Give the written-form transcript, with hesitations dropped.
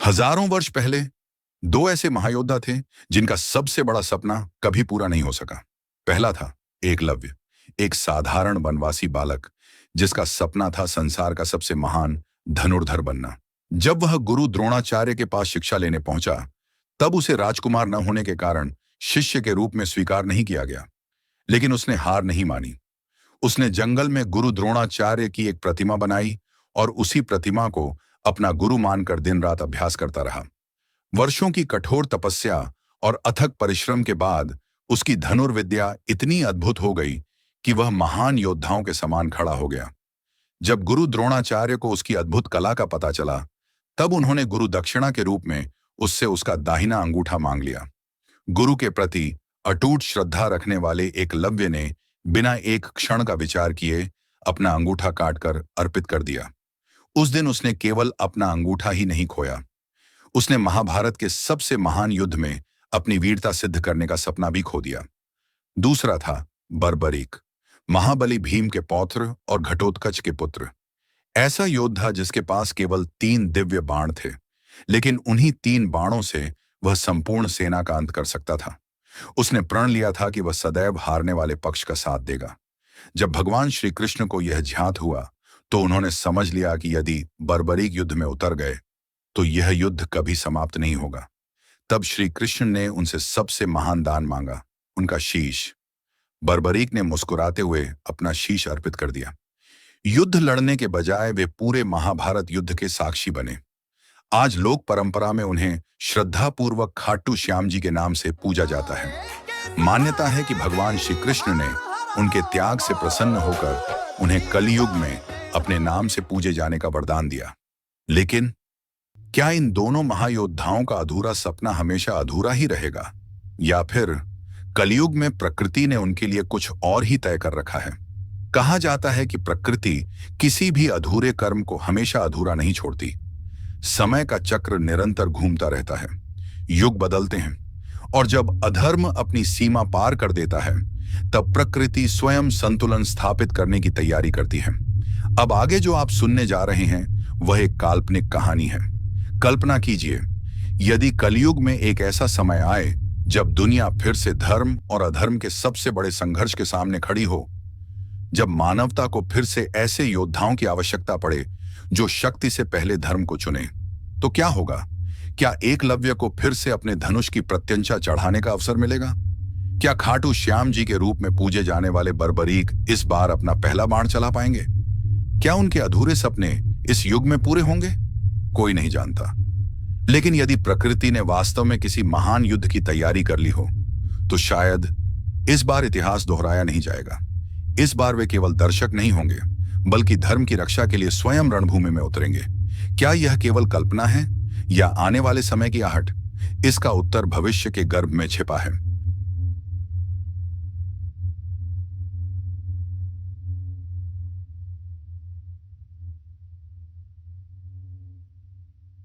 हजारों वर्ष पहले दो ऐसे महायोद्धा थे जिनका सबसे बड़ा सपना कभी पूरा नहीं हो सका। पहला था एकलव्य, एक साधारण वनवासी बालक जिसका सपना था संसार का सबसे महान धनुर्धर बनना। जब वह गुरु द्रोणाचार्य के पास शिक्षा लेने पहुंचा, तब उसे राजकुमार न होने के कारण शिष्य के रूप में स्वीकार नहीं किया गया। लेकिन उसने हार नहीं मानी। उसने जंगल में गुरु द्रोणाचार्य की एक प्रतिमा बनाई और उसी प्रतिमा को अपना गुरु मानकर दिन रात अभ्यास करता रहा। वर्षों की कठोर तपस्या और अथक परिश्रम के बाद उसकी धनुर्विद्या इतनी अद्भुत हो गई कि वह महान योद्धाओं के समान खड़ा हो गया। जब गुरु द्रोणाचार्य को उसकी अद्भुत कला का पता चला, तब उन्होंने गुरु दक्षिणा के रूप में उससे उसका दाहिना अंगूठा मांग लिया। गुरु के प्रति अटूट श्रद्धा रखने वाले एकलव्य ने बिना एक क्षण का विचार किए अपना अंगूठा काटकर अर्पित कर दिया। उस दिन उसने केवल अपना अंगूठा ही नहीं खोया, उसने महाभारत के सबसे महान युद्ध में अपनी वीरता सिद्ध करने का सपना भी खो दिया। दूसरा था बर्बरीक, महाबली भीम के पौत्र और घटोत्कच के पुत्र। ऐसा योद्धा जिसके पास केवल 3 दिव्य बाण थे, लेकिन उन्हीं 3 बाणों से वह संपूर्ण सेना का अंत कर सकता था। उसने प्रण लिया था कि वह सदैव हारने वाले पक्ष का साथ देगा। जब भगवान श्री कृष्ण को यह ज्ञात हुआ, तो उन्होंने समझ लिया कि यदि बर्बरीक युद्ध में उतर गए तो यह युद्ध कभी समाप्त नहीं होगा। तब श्री कृष्ण ने उनसे सबसे महान दान मांगा, उनका शीश। बर्बरीक ने मुस्कुराते हुए अपना शीश अर्पित कर दिया। युद्ध लड़ने के बजाय वे पूरे महाभारत युद्ध के साक्षी बने। आज लोक परंपरा में उन्हें श्रद्धापूर्वक खाटू श्याम जी के नाम से पूजा जाता है। मान्यता है कि भगवान श्री कृष्ण ने उनके त्याग से प्रसन्न होकर उन्हें कलयुग में अपने नाम से पूजे जाने का वरदान दिया। लेकिन क्या इन दोनों महायोद्धाओं का अधूरा सपना हमेशा अधूरा ही रहेगा, या फिर कलयुग में प्रकृति ने उनके लिए कुछ और ही तय कर रखा है? कहा जाता है कि प्रकृति किसी भी अधूरे कर्म को हमेशा अधूरा नहीं छोड़ती। समय का चक्र निरंतर घूमता रहता है, युग बदलते हैं, और जब अधर्म अपनी सीमा पार कर देता है, तब प्रकृति स्वयं संतुलन स्थापित करने की तैयारी करती है। अब आगे जो आप सुनने जा रहे हैं वह एक काल्पनिक कहानी है। कल्पना कीजिए, यदि कलयुग में एक ऐसा समय आए जब दुनिया फिर से धर्म और अधर्म के सबसे बड़े संघर्ष के सामने खड़ी हो, जब मानवता को फिर से ऐसे योद्धाओं की आवश्यकता पड़े जो शक्ति से पहले धर्म को चुने, तो क्या होगा? क्या एकलव्य को फिर से अपने धनुष की प्रत्यंचा चढ़ाने का अवसर मिलेगा? क्या खाटू श्याम जी के रूप में पूजे जाने वाले बर्बरीक इस बार अपना पहला बाण चला पाएंगे? क्या उनके अधूरे सपने इस युग में पूरे होंगे? कोई नहीं जानता। लेकिन यदि प्रकृति ने वास्तव में किसी महान युद्ध की तैयारी कर ली हो, तो शायद इस बार इतिहास दोहराया नहीं जाएगा। इस बार वे केवल दर्शक नहीं होंगे, बल्कि धर्म की रक्षा के लिए स्वयं रणभूमि में उतरेंगे। क्या यह केवल कल्पना है या आने वाले समय की आहट? इसका उत्तर भविष्य के गर्भ में छिपा है।